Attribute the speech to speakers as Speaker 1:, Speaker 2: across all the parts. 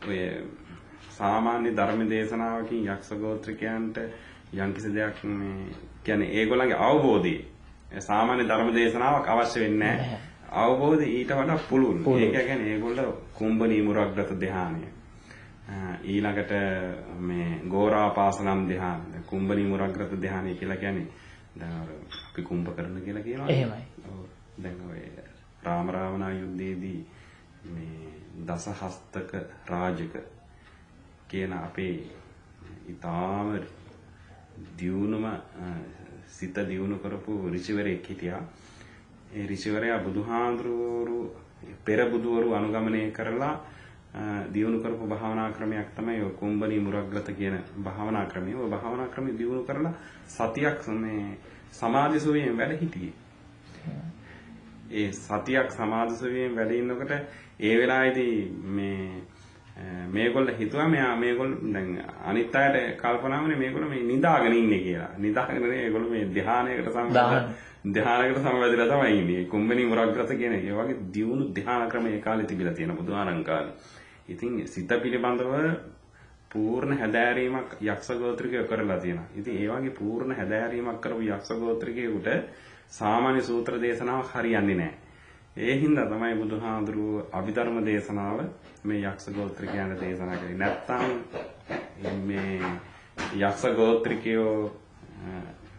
Speaker 1: ඔය සාමාන්‍ය ධර්ම දේශනාවකින් යක්ෂ ගෝත්‍රිකයන්ට යම්කිසි දෙයක් මේ කියන්නේ ඒගොල්ලන්ගේ අවබෝධය සාමාන්‍ය ධර්ම දේශනාවක් අවශ්‍ය වෙන්නේ නැහැ. අවබෝධය ඊට වඩා පුළුල්. ඒක කියන්නේ ඒගොල්ලෝ කුම්භනී මුරග්ගත ධ්‍යානය. ඊළඟට මේ ගෝරාපාසනම් ධ්‍යාන. කුම්භනී මුරග්ගත ධ්‍යානය කියලා කියන්නේ දැන් අපි කුම්භ කරන කියලා කියනවා.
Speaker 2: එහෙමයි.
Speaker 1: ඔව්. දැන් ඔය රාම රාවණා යුද්ධයේදී මේ දසහස්තක රාජක කියන අපේ ඊටාම දියුණුම සිත දියුණු කරපු ඍෂිවරයෙක් හිටියා. ඒ ඍෂිවරයා බුදුහාඳුරු පෙර බුදුවරු අනුගමනය කරලා දියුණු කරපු භාවනා ක්‍රමයක් තමයි ඔය කුම්භනී මුරග්ගත කියන භාවනා ක්‍රමය. ඔය භාවනා ක්‍රමය දියුණු කරලා සතියක් මේ සමාධි සුවයෙන් වැඩ හිටියේ. ඒ සතියක් සමාධි සුවයෙන් වැඩ ඉන්නකොට ඒ වෙලාවේදී මේගොල්ලෝ හිතුවා මේගොල්ලෝ දැන් අනිත් අයට කල්පනා වුණේ මේගොල්ලෝ මේ නිදාගෙන ඉන්නේ කියලා. නිදාගෙන නේ ඒගොල්ලෝ මේ ධ්‍යානයකට සමවැදලා තමයි ඉන්නේ. කුම්භනී මුරග්ගත කියන ඒ වගේ දියුණු ධ්‍යාන ක්‍රම ඒ කාලේ තිබිලා තියෙන බුදුආරං කාලේ. ඉතින් සිත පිළිබඳව පූර්ණ හැදෑරීමක් යක්ෂ ගෝත්‍රිකයෝ කරලා තියෙනවා. ඉතින් ඒ වගේ පූර්ණ හැදෑරීමක් කරපු යක්ෂ ගෝත්‍රිකයෙකුට සාමාන්‍ය සූත්‍ර දේශනාවක් හරියන්නේ නැහැ. ඒ හින්දා තමයි බුදුහාඳුරුවෝ අභිධර්ම දේශනාව මේ යක්ෂ ගෝත්‍රිකයන්ට දේශනා කළේ. නැත්තම් මේ යක්ෂ ගෝත්‍රිකයෝ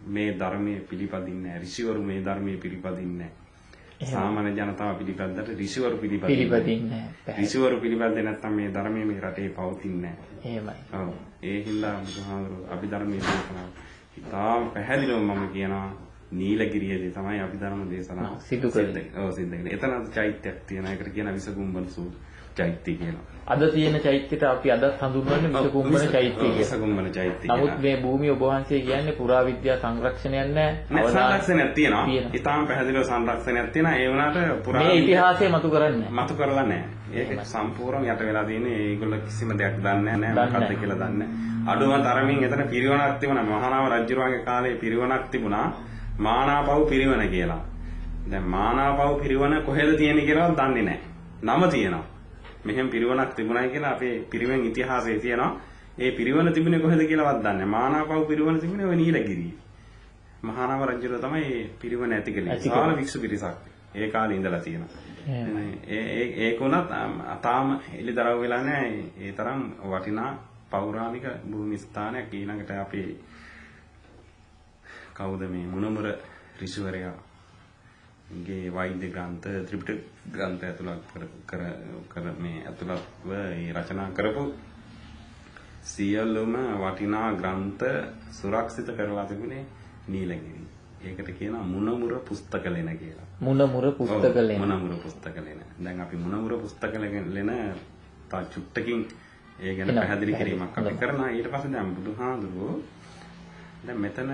Speaker 1: මේ ධර්මයේ පිළිපදින්නේ නැහැ. ඍෂිවරු මේ ධර්මයේ පිළිපදින්නේ නැහැ. සාමාන්‍ය ජනතාව පිළිපැද්දට ඍෂිවරු පිළිපදින්නේ නැහැ. ඍෂිවරු පිළිපැද්දේ නැත්තම් මේ ධර්මයේ මේ රටේ පවතින්නේ නැහැ. එහෙමයි. ඔව්. ඒ හින්දා බුදුහාඳුරුවෝ අභිධර්මයේ දේශනාව ඉතාම පැහැදිලිව මම කියනවා නීලගිරියේදී තමයි අභිධර්ම දේශනාව සිදු කරන්නේ. ඔව් සිද්ධ වෙන්නේ. එතන චෛත්‍යයක් තියෙනවා. ඒකට කියන විසකුම්බන චෛත්‍ය කියනවා. අද තියෙන චෛත්‍යට අපි අදත් හඳුන්වන්නේ විසකුම්බන චෛත්‍ය කියලා. විසකුම්බන චෛත්‍ය. නමුත් මේ භූමිය ඔබ වහන්සේ කියන්නේ පුරාවිද්‍යා සංරක්ෂණයක් නැහැ. සංරක්ෂණයක් තියෙනවා. ඊටාම පැහැදිලිව සංරක්ෂණයක් තියෙනවා. ඒ වුණාට මේ ඉතිහාසය මතු කරන්නේ නැහැ. මතු කරලා නැහැ. ඒක සම්පූර්ණ යට වෙලා තියෙන්නේ. ඒගොල්ලෝ කිසිම දෙයක් දන්නේ නැහැ. මොකක්ද කියලා දන්නේ නැහැ. අඩුම තරමින් එතන පිරිවණක් තිබුණා. මහානාම රජුරුවන්ගේ කාලේ පිරිවණක් තිබුණා. මානාපව් පිරිවන කියලා. දැන් මානාපව් පිරිවන කොහෙද තියෙන්නේ කියලාවත් දන්නේ නැහැ. නම තියෙනවා. මෙහෙම පිරිවනක් තිබුණයි කියලා අපේ පිරිවෙන් ඉතිහාසයේ තියෙනවා. ඒ පිරිවන තිබුණේ කොහෙද කියලාවත් දන්නේ නැහැ. මානාපව් පිරිවන තිබුණේ ඔය නීලගිරියේ. මහානාම රජුර තමයි පිරිවන ඇති කළේ. සාල වික්ෂු පිරිසක්. ඒ කාලේ ඉඳලා තියෙනවා. ඒක උනත් තාම එළිදරව් වෙලා නැහැ. ඒ තරම් වටිනා පෞරාණික භූමි ස්ථානයක්. ඊළඟට අපේ කවුද මේ මුණමුර ඍෂිවරයා ගේ වෛද්‍ය ග්‍රන්ථ ත්‍රිපිටක ග්‍රන්ථ ඇතුළත් කර මේ ඇතුළත්ව රචනා කරපු සියලුම වටිනා ග්‍රන්ථ සුරක්ෂිත කරලා තිබුණේ නීලගිරි. ඒකට කියනවා මුණමුර පුස්තකලෙන කියලා. මුණමුර පුස්තකලෙන. මුණමුර පුස්තකලෙන. දැන් අපි මුණමුර පුස්තකලෙන තා චුට්ටකින් ඒ ගැන පැහැදිලි කිරීමක් අපි කරනවා. ඊට පස්සේ දැන් බුදුහාඳුරෝ දැන් මෙතන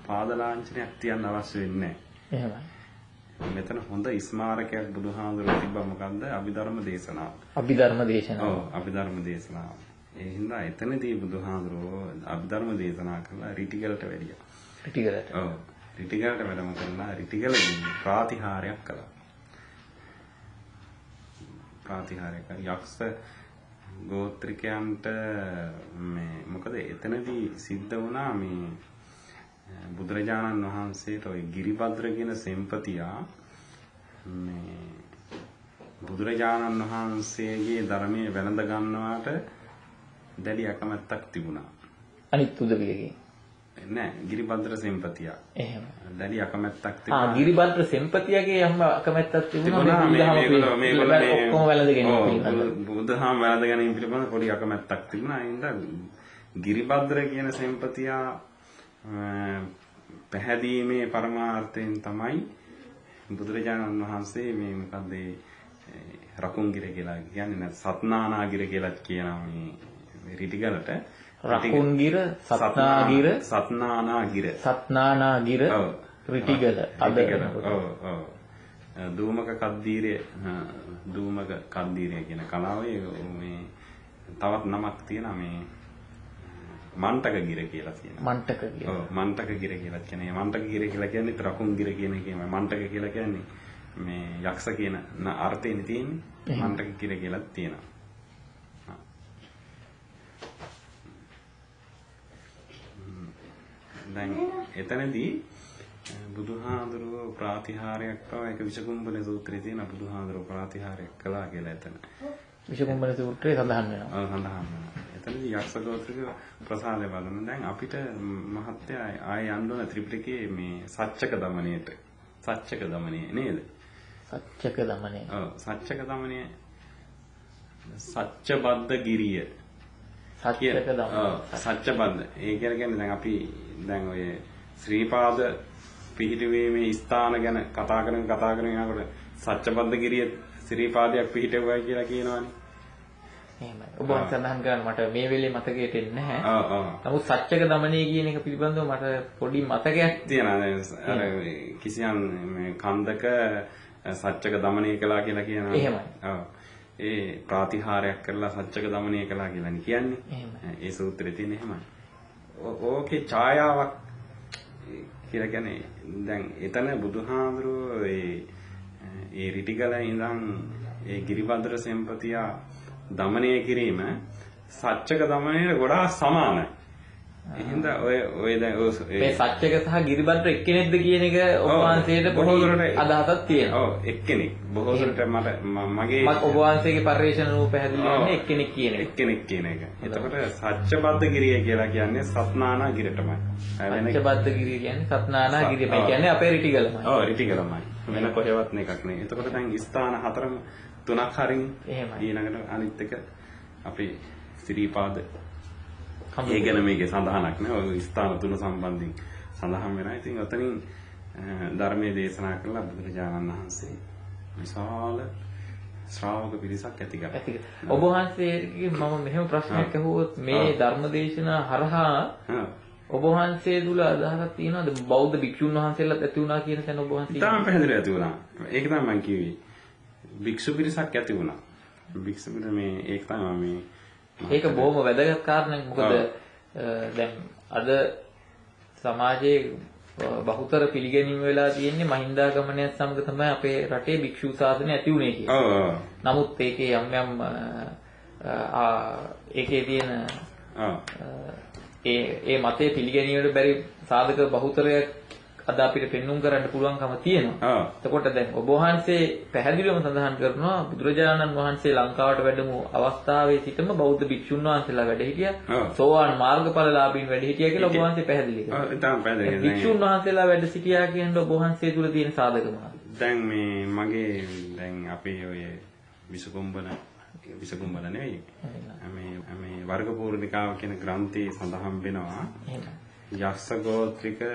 Speaker 1: පාද ලාංඡනයක් තියන්න අවශ්‍ය වෙන්නේ නැහැ. එහෙමයි. මෙතන හොඳ ස්මාරකයක් බුදුහාඳුරේ තිබ්බා. මොකද්ද? අභිධර්ම දේශනාව. අභිධර්ම දේශනාව. ඔව් අභිධර්ම දේශනාව. ඒ හින්දා එතනදී බුදුහාඳුරෝ අභිධර්ම දේශනා කළා රිටිගලට වැඩියා. රිටිගලට. ඔව්. රිටිගලට වැඩම කරලා රිටිගලදී ප්‍රාතිහාර්යයක් කළා. ප්‍රාතිහාර්යයක් යක්ෂ ගෝත්‍රිකයන්ට මේ මොකද එතනදී සිද්ධ වුණා මේ බුදුරජාණන් වහන්සේට ওই ගිරිභද්‍ර කියන සෙම්පතියා මේ බුදුරජාණන් වහන්සේගේ ධර්මයේ වැළඳ ගන්නවාට දැඩි අකමැත්තක් තිබුණා. අනිත් උදවියගේ නෑ ගිරිභද්‍ර සෙම්පතියා. එහෙම. දැඩි අකමැත්තක් තිබුණා. ගිරිභද්‍ර සෙම්පතියාගේ හැම අකමැත්තක් තිබුණා. මේගොල්ලෝ ඔක්කොම වැළඳ ගැනීම බුදුහාම වැළඳ ගැනීම පිළිබඳ පොඩි අකමැත්තක් තිබුණා. ඒ හින්දා ගිරිභද්‍ර කියන සෙම්පතියා පැහැදීමේ පරමාර්ථයෙන් තමයි බුදුරජාණන් වහන්සේ මේ මොකද්ද රකුන්ගිර කියලා කියන්නේ නැත් සත්නානාගිර කියලා කියනවා මේ රිටිගලට රකුන්ගිර සත්නානාගිර රිටිගල ඔව් දූමක කද්දීරය කියන කලාවේ මේ තවත් නමක් තියෙනවා මේ මන්ටකගිර කියලා කියනවා. මන්ටකගිර. ඔව් මන්ටකගිර කියලා කියන්නේ. මන්ටකගිර කියලා කියන්නේ රකුන්ගිර කියන එකේම මන්ටක කියලා කියන්නේ මේ යක්ෂ කියන අර්ථයෙන් තියෙන්නේ මන්ටක කියලා තියෙනවා. දැන් එතනදී බුදුහාඳුරෝ ප්‍රාතිහාරයක් පව එක විසකුම්බන සූත්‍රයේ තියෙන බුදුහාඳුරෝ ප්‍රාතිහාරයක් කළා කියලා එතන.
Speaker 2: විසකුම්බන සූත්‍රයේ සඳහන් වෙනවා.
Speaker 1: සඳහන් වෙනවා. එතනදී යක්ෂ ගෝත්‍රික ප්‍රසාදය බලන දැන් අපිට මහත්ය ආය යන්න ඕන ත්‍රිපිටකයේ මේ සච්චක දමණයට. සච්චක දමණය නේද?
Speaker 2: සච්චක දමණය.
Speaker 1: ඔව් සච්චක දමණය සච්චබද්ද ගිරිය.
Speaker 2: සච්චක දමණය.
Speaker 1: සච්චබද්ද. ඒ කියන්නේ දැන් අපි දැන් ඔය ශ්‍රීපාද පිහිටුවීමේ ස්ථාන ගැන කතා කරන යනකොට සච්චබද්ද ගිරිය ශ්‍රීපාදයක් පිහිටුවයි කියලා කියනවනේ.
Speaker 2: එහෙමයි. ඔබ සඳහන් කරන මට මේ වෙලේ මතකයට එන්නේ නැහැ. නමුත් සච්චක දමණය කියන එක පිළිබඳව මට පොඩි මතකයක්
Speaker 1: තියෙනවා. අර කිසියම් මේ කන්දක සච්චක දමණය කළා කියලා කියනවා.
Speaker 2: එහෙමයි.
Speaker 1: ඔව්. ඒ ප්‍රාතිහාරයක් කරලා සච්චක දමණය කළා කියලානේ කියන්නේ.
Speaker 2: එහෙමයි.
Speaker 1: ඒ සූත්‍රයේ තියෙන එහෙමයි. ඕකේ ඡායාවක් කියලා කියන්නේ දැන් එතන බුදුහාඳුරෝ ඒ රිටිගල ඉඳන් ඒ ගිරිබද්‍ර සෙම්පතියා දමනය කිරීම සච්චක දමනයට ගොඩාක් සමානයි. එහෙනම් ඔය දැන්
Speaker 2: මේ සච්චක සහ ගිරිබද්‍ර එක්කෙනෙක්ද කියන එක ඔබ වහන්සේට පොඩි අදහසක් තියෙනවා.
Speaker 1: ඔව් එක්කෙනෙක්. බොහෝ දුරට මගේ
Speaker 2: ඔබ වහන්සේගේ පරිශ්‍රණ රූප පැහැදිලි වෙන්නේ එක්කෙනෙක් කියන එක.
Speaker 1: එක්කෙනෙක් කියන එක. එතකොට සච්චබද්ද ගිරිය කියලා කියන්නේ සත්නානා ගිරටමයි.
Speaker 2: සච්චබද්ද ගිරිය කියන්නේ සත්නානා ගිරිය. මේ කියන්නේ අපේ රිටිගලමයි.
Speaker 1: ඔව් රිටිගලමයි. වෙන කොහෙවත් එකක් නෙවෙයි. එතකොට දැන් ස්ථාන හතරම තුනක් හරින් ඊළඟට අනිත් එක අපේ ශ්‍රීපාද ඒ ගැන මේකේ සඳහනක් නෑ. ඔය ස්ථාන තුන සම්බන්ධයෙන් සඳහන් වෙනවා. ඉතින් ඔතනින් ධර්මයේ දේශනා කළා බුදුරජාණන් වහන්සේ විශාල ශ්‍රාවක පිරිසක් ඇති කරා.
Speaker 2: ඔබ වහන්සේගේ මම මෙහෙම ප්‍රශ්නයක් අහුවොත් මේ ධර්ම දේශනා හරහා ඔබ වහන්සේ තුල අදහසක් තියෙනවද බෞද්ධ භික්ෂුන් වහන්සේලාත් ඇති වුණා කියන තැන ඔබ වහන්සේ
Speaker 1: තාම පැහැදිලි ඇති වුණා. ඒක තමයි මම කිව්වේ. භික්ෂු පිරිසක් ඇති වුණා. භික්ෂු පිරිස මේ ඒක තමයි මේ
Speaker 2: ඒක බොහොම වැදගත් කාරණයක්. මොකද දැන් අද සමාජයේ බහුතර පිළිගැනීම වෙලා තියෙන්නේ මහින්දාගමනයත් සමග තමයි අපේ රටේ භික්ෂු ශාසනය ඇති වුණේ කියලා. නමුත් ඒකේ යම් ඒකේ තියෙන ඒ මතයේ පිළිගැනීමට බැරි සාධක බහුතරයක් අද අපිට පෙන්눔 කරන්න පුළුවන්කම තියෙනවා. එතකොට දැන් ඔබ වහන්සේ පැහැදිලිවම සඳහන් කරනවා බුදුරජාණන් වහන්සේ ලංකාවට වැඩමු අවස්ථාවේ සිටම බෞද්ධ භික්ෂුන් වහන්සේලා වැඩ හිටියා. සෝවාන් මාර්ගඵලලාභීන් වැඩ හිටියා කියලා ඔබ වහන්සේ පැහැදිලි කරනවා.
Speaker 1: ඔව් ඊටම පැහැදිලි.
Speaker 2: භික්ෂුන් වහන්සේලා වැඩ සිටියා කියන්නේ ඔබ වහන්සේ තුල තියෙන සාධක මොනවද?
Speaker 1: දැන් මේ මගේ දැන් අපේ ඔය විසකුම්බන නෙවෙයි. මේ වර්ග පූර්ණිකාව කියන ග්‍රන්ථයේ සඳහන් වෙනවා. යක්ෂ ගෝත්‍රික